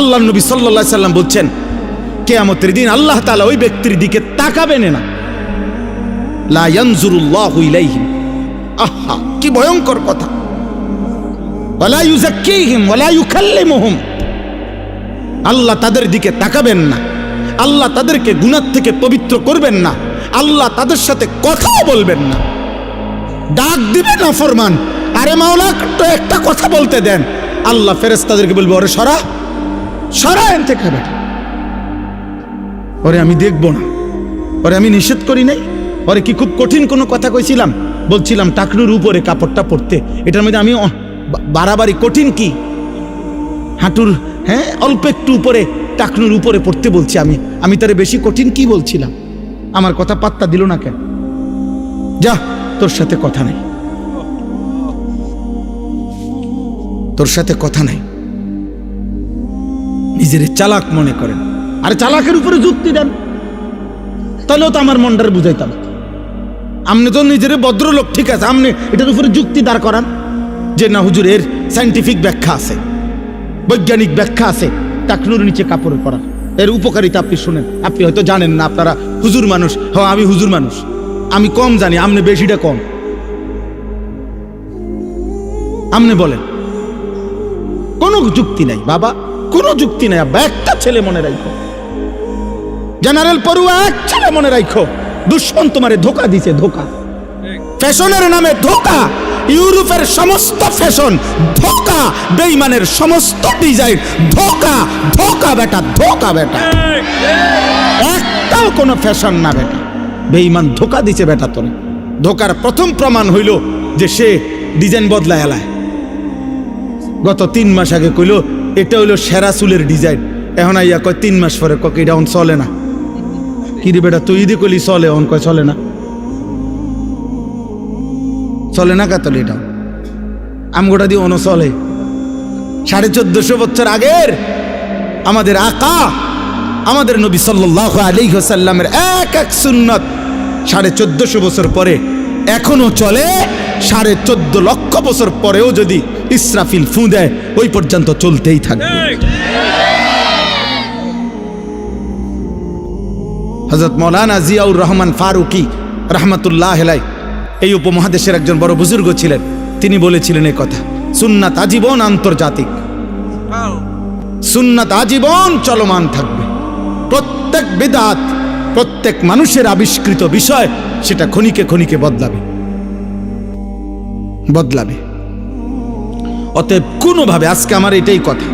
আল্লাহ নবী সাল্লাল্লাহু আলাইহি সাল্লাম বলছেন কিয়ামতের দিন আল্লাহ তাআলা ওই ব্যক্তির দিকে তাকাবেন না, লা ইয়ানজুরুল্লাহু ইলাইহিম। আহা, কি ভয়ঙ্কর কথা। ওয়ালা ইউযাক্কিহিম ওয়ালা ইউকাল্লিমুহুম, আল্লাহ তাদের দিকে তাকাবেন না, আল্লাহ তাদেরকে গুনাহ থেকে পবিত্র করবেন না, আল্লাহ তাদের সাথে কথাও বলবেন না। ডাক দিবেন না ফরমান, আরে মাওলা তো একটা কথা বলতে দেন, আল্লাহ ফেরেশতাদেরকে বলবে ওরে সরা সরা এন থেকে বেটা, ওরে আমি দেখব না, ওরে আমি নিষেধ করি নাই, ওরে কি খুব কঠিন কোনো কথা কইছিলাম? বলছিলাম টাকনুর উপরে কাপড়টা পরতে, এটার মধ্যে আমি বাড়াবাড়ি কঠিন কি? হাঁটুর অল্প একটু উপরে টাকনুর উপরে পড়তে বলছি আমি তারে বেশি কঠিন কি বলছিলাম? আমার কথা পাত্তা দিল না কেন? যা, তোর সাথে কথা নাই, তোর সাথে কথা নাই। নিজের চালাক মনে করেন, আর চালাকের উপরে যুক্তি দেন, তাহলেও তো আমার মনটারে বুঝাইতাম। আপনি তো নিজের ভদ্রলোক, ঠিক আছে, আপনি এটার উপরে যুক্তি দাঁড় করান যে না হুজুর এর সায়েন্টিফিক ব্যাখ্যা আছে, বৈজ্ঞানিক ব্যাখ্যা আছে টাকনুর নিচে কাপড় পরা, এর উপকারিতা আপনি শুনেন। আপনি হয়তো জানেন না, আপনারা হুজুর মানুষ। হ্যাঁ, আমি হুজুর মানুষ, আমি কম জানি, আপনি বেশিটা কম। আপনি বলেন, কোনো যুক্তি নাই বাবা, কোনো যুক্তি নাই। আব্বা, একটা ছেলে মনে রাখো, জেনারেল পড়ুয়া এক ছেলে মনে রাখো, দুশ্মন তোমারে ধোকা দিছে, ধোকা, ফ্যাশনের নামে ধোকা। ইউরোপের সমস্ত ফ্যাশন ধোকা, বেঈমানের সমস্ত ডিজাইন ধোকা, ধোকা বেটা, ধোকা বেটা, একটাও কোনো ফ্যাশন না বেটা, বেঈমান ধোকা দিছে বেটা তোরে। ধোকার প্রথম প্রমাণ হইল যে সে ডিজাইন বদলায় এলায়। গত 3 মাস আগে কইল এটা হইল সেরা চুলের ডিজাইন, এখন আইয়া কয় 3 মাস পরে কয় এটা অন চলে না। কি রে বেটা, তুই যদি কইলি চলে, অন কয় চলে না, চলে না কাতলে, এটা আমগোটা দিয়ে অন চলে। 1450 বছর আগের আমাদের আকা আমাদের নবী সাল্লাল্লাহু আলাইহি ওয়াসাল্লামের এক এক সুন্নাত 1450 বছর পরে এখনো চলে। 14.5 লক্ষ বছর পরেও যদি ইসরাফিল ফু দেয়, ওই পর্যন্ত চলতেই থাকবে। হযরত মাওলানা জিয়াউর রহমান ফারুকি রাহমাতুল্লাহ আলাইহি এই উপমহাদেশের একজন বড় বুজুর্গ ছিলেন। তিনি বলেছিলেন এই কথা, সুন্নাত আজীবন আন্তর্জাতিক, সুন্নাত আজীবন চলমান থাকবে। প্রত্যেক বিদআত, প্রত্যেক মানুষের আবিষ্কৃত বিষয়, সেটা ক্ষণিকে ক্ষণিকে বদলাবে, বদলাবে। অতএব কোনোভাবে, আজকে আমার এটাই কথা,